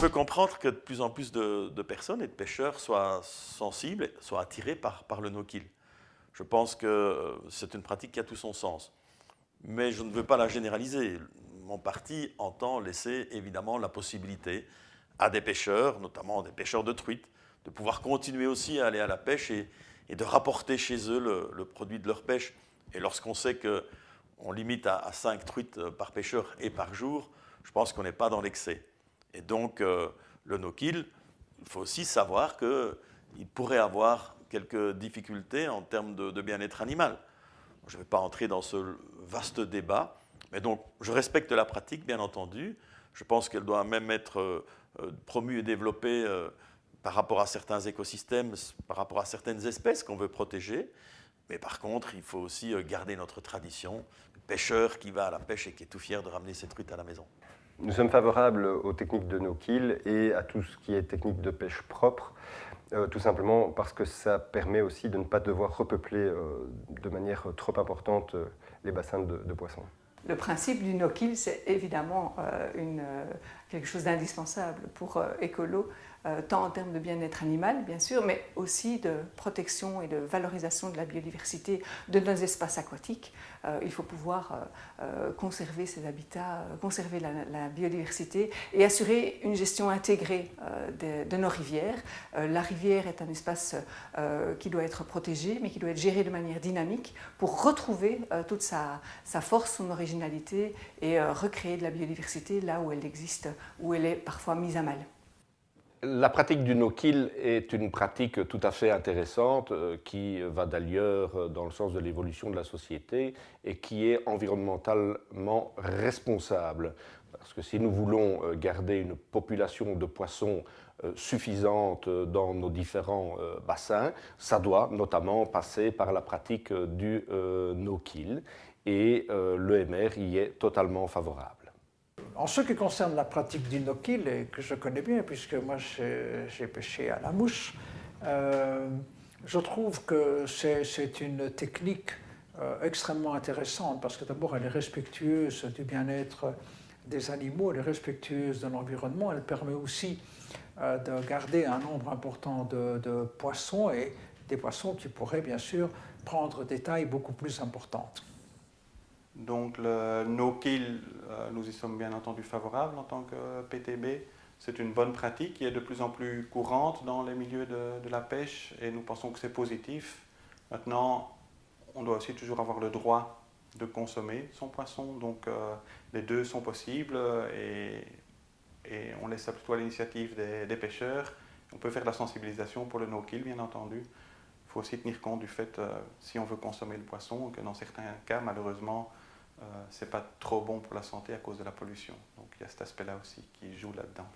peux comprendre que de plus en plus de personnes et de pêcheurs soient sensibles, soient attirés par le no-kill. Je pense que c'est une pratique qui a tout son sens. Mais je ne veux pas la généraliser. Mon parti entend laisser évidemment la possibilité à des pêcheurs, notamment des pêcheurs de truites, de pouvoir continuer aussi à aller à la pêche et de rapporter chez eux le produit de leur pêche. Et lorsqu'on sait qu'on limite à 5 truites par pêcheur et par jour, je pense qu'on n'est pas dans l'excès. Et donc, le no-kill, il faut aussi savoir qu'il pourrait avoir quelques difficultés en termes de bien-être animal. Je ne vais pas entrer dans ce vaste débat, mais donc je respecte la pratique, bien entendu. Je pense qu'elle doit même être promue et développée par rapport à certains écosystèmes, par rapport à certaines espèces qu'on veut protéger. Mais par contre, il faut aussi garder notre tradition. Le pêcheur qui va à la pêche et qui est tout fier de ramener ses truites à la maison. Nous sommes favorables aux techniques de no-kill et à tout ce qui est technique de pêche propre, tout simplement parce que ça permet aussi de ne pas devoir repeupler de manière trop importante les bassins de poissons. Le principe du no-kill, c'est évidemment quelque chose d'indispensable pour Ecolo, tant en termes de bien-être animal, bien sûr, mais aussi de protection et de valorisation de la biodiversité de nos espaces aquatiques. Il faut pouvoir conserver ces habitats, conserver la biodiversité et assurer une gestion intégrée de nos rivières. La rivière est un espace qui doit être protégé, mais qui doit être géré de manière dynamique pour retrouver toute sa force, son originalité et recréer de la biodiversité là où elle existe, où elle est parfois mise à mal. La pratique du no-kill est une pratique tout à fait intéressante qui va d'ailleurs dans le sens de l'évolution de la société et qui est environnementalement responsable. Parce que si nous voulons garder une population de poissons suffisante dans nos différents bassins, ça doit notamment passer par la pratique du no-kill et l'EMR y est totalement favorable. En ce qui concerne la pratique du no-kill, et que je connais bien puisque moi j'ai pêché à la mouche, je trouve que c'est une technique extrêmement intéressante parce que d'abord elle est respectueuse du bien-être des animaux, elle est respectueuse de l'environnement, elle permet aussi de garder un nombre important de poissons et des poissons qui pourraient bien sûr prendre des tailles beaucoup plus importantes. Donc le no-kill, nous y sommes bien entendu favorables en tant que PTB. C'est une bonne pratique qui est de plus en plus courante dans les milieux de la pêche et nous pensons que c'est positif. Maintenant, on doit aussi toujours avoir le droit de consommer son poisson, donc les deux sont possibles et on laisse ça plutôt à l'initiative des pêcheurs. On peut faire de la sensibilisation pour le no-kill, bien entendu. Il faut aussi tenir compte du fait, si on veut consommer le poisson, que dans certains cas, malheureusement, ce n'est pas trop bon pour la santé à cause de la pollution. Donc il y a cet aspect-là aussi qui joue là-dedans.